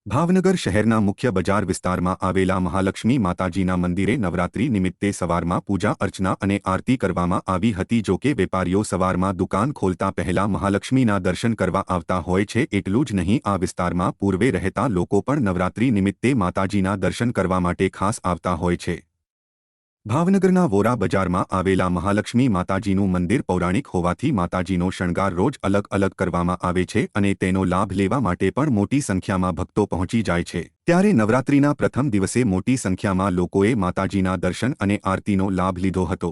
ભાવનગર શહેરના મુખ્ય બજાર વિસ્તારમાં આવેલા મહાલક્ષ્મી માતાજીના મંદિરે નવરાત્રી નિમિત્તે સવારમાં પૂજા અર્ચના અને આરતી કરવામાં આવી હતી। જો કે વેપારીઓ સવારમાં દુકાન ખોલતા પહેલા મહાલક્ષ્મીના દર્શન કરવા આવતા હોય છે। એટલું જ નહીં, આ વિસ્તારમાં પૂર્વે રહેતા લોકો પણ નવરાત્રી નિમિત્તે માતાજીના દર્શન કરવા માટે ખાસ આવતા હોય છે। ભાવનગરના વોરા બજારમાં આવેલા મહાલક્ષ્મી માતાજીનું મંદિર પૌરાણિક હોવાથી માતાજીનો શણગાર રોજ અલગ અલગ કરવામાં આવે છે અને તેનો લાભ લેવા માટે પણ મોટી સંખ્યામાં ભક્તો પહોંચી જાય છે। ત્યારે નવરાત્રીના પ્રથમ દિવસે મોટી સંખ્યામાં લોકોએ માતાજીના દર્શન અને આરતીનો લાભ લીધો હતો।